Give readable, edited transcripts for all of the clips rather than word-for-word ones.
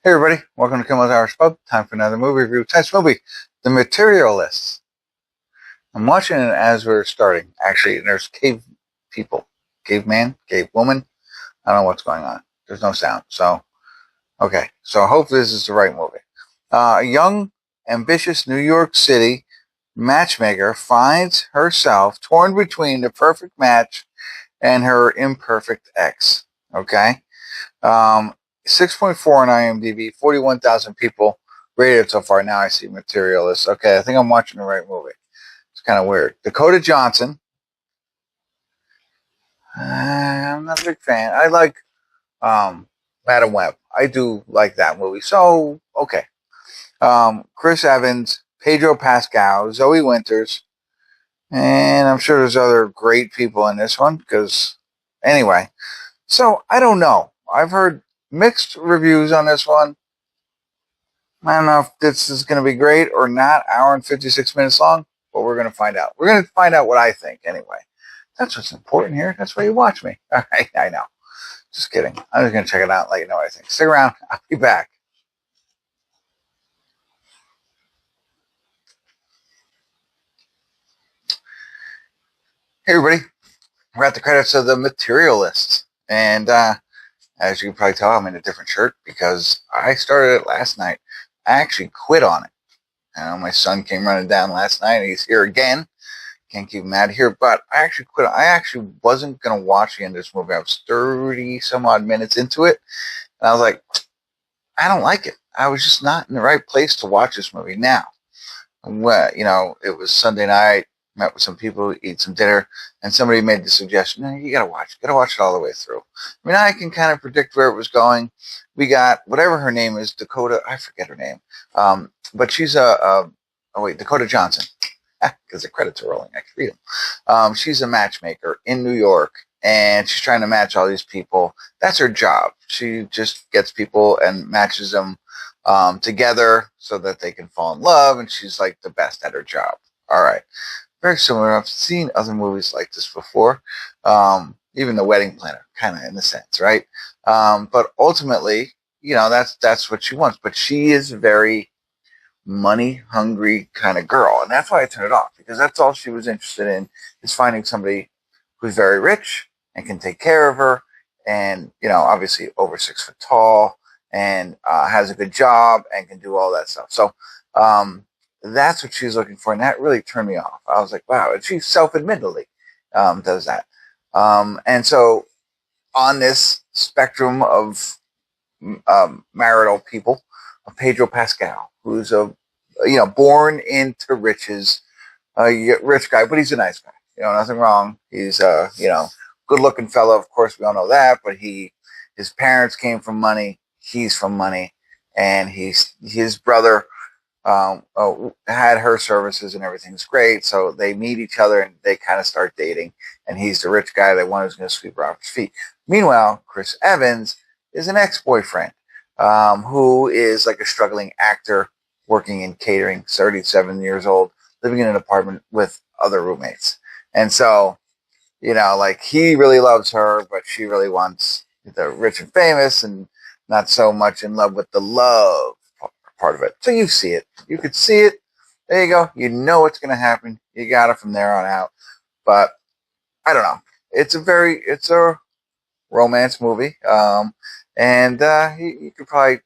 Hey everybody, welcome to Kimmel's Irish Pub. Time for another movie review. Tonight's movie, The Materialists. I'm watching it as we're starting. Actually, there's cave people. Caveman, cave woman. I don't know what's going on. There's no sound. So, okay. So I hope this is the right movie. A young, ambitious New York City matchmaker finds herself torn between the perfect match and her imperfect ex. Okay? Um, 6.4 on IMDb, 41,000 people rated so far. Now I see Materialists. Okay, I think I'm watching the right movie. It's kind of weird. Dakota Johnson. I'm not a big fan. I like Madam Web. I do like that movie. So, okay. Chris Evans, Pedro Pascal, Zoe Winters, and I'm sure there's other great people in this one because, anyway. So, I don't know. I've heard mixed reviews on this one. I don't know if this is going to be great or not. Hour and 56 minutes long, but we're going to find out. We're going to find out what I think anyway. That's what's important here. That's why you watch me. All right, I know. Just kidding. I'm just going to check it out and let you know what I think. Stick around. I'll be back. Hey, everybody. We're at the credits of The Materialists. And as you can probably tell, I'm in a different shirt because I started it last night. I actually quit on it. My son came running down last night. He's here again. Can't keep him out of here. But I actually quit. I actually wasn't going to watch the end of this movie. I was 30 some odd minutes into it. And I was like, I don't like it. I was just not in the right place to watch this movie. Now, it was Sunday night. Met with some people, eat some dinner, and somebody made the suggestion, no, you gotta watch it all the way through. I mean, I can kind of predict where it was going. We got, whatever her name is, Dakota, I forget her name, but she's Dakota Johnson, because the credits are rolling, I can read them. She's a matchmaker in New York, and she's trying to match all these people. That's her job. She just gets people and matches them together so that they can fall in love, and she's like the best at her job. All right. Very similar. I've seen other movies like this before. Even The Wedding Planner, kind of in a sense, right? But ultimately, that's what she wants. But she is a very money-hungry kind of girl. And that's why I turned it off. Because that's all she was interested in, is finding somebody who's very rich and can take care of her. And, obviously over 6 foot tall and has a good job and can do all that stuff. So, that's what she's looking for, and that really turned me off. I was like, wow, and she self-admittedly does that. And so on this spectrum of marital people, Pedro Pascal, who's born into riches, rich guy, but he's a nice guy. Nothing wrong. He's good-looking fellow. Of course, we all know that, but his parents came from money. He's from money, and his brother had her services and everything's great. So they meet each other and they kind of start dating. And he's the rich guy, the one who's going to sweep her off his feet. Meanwhile, Chris Evans is an ex-boyfriend who is like a struggling actor working in catering, 37 years old, living in an apartment with other roommates. And so, he really loves her, but she really wants the rich and famous and not so much in love with the love part of it. So you see it. You could see it. There you go. You know what's going to happen. You got it from there on out. But I don't know. It's a romance movie. And you could probably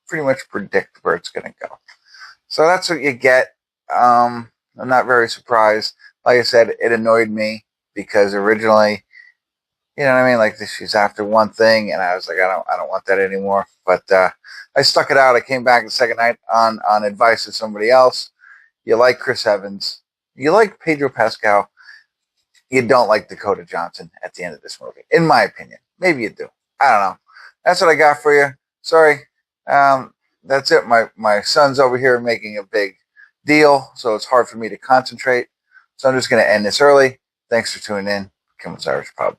pretty much predict where it's going to go. So that's what you get. I'm not very surprised. Like I said, it annoyed me because originally, you know what I mean? Like she's after one thing, and I was like, I don't want that anymore. But I stuck it out. I came back the second night on advice of somebody else. You like Chris Evans. You like Pedro Pascal. You don't like Dakota Johnson at the end of this movie, in my opinion. Maybe you do. I don't know. That's what I got for you. Sorry. That's it. My son's over here making a big deal, so it's hard for me to concentrate. So I'm just going to end this early. Thanks for tuning in. Kimmel's Irish Pub.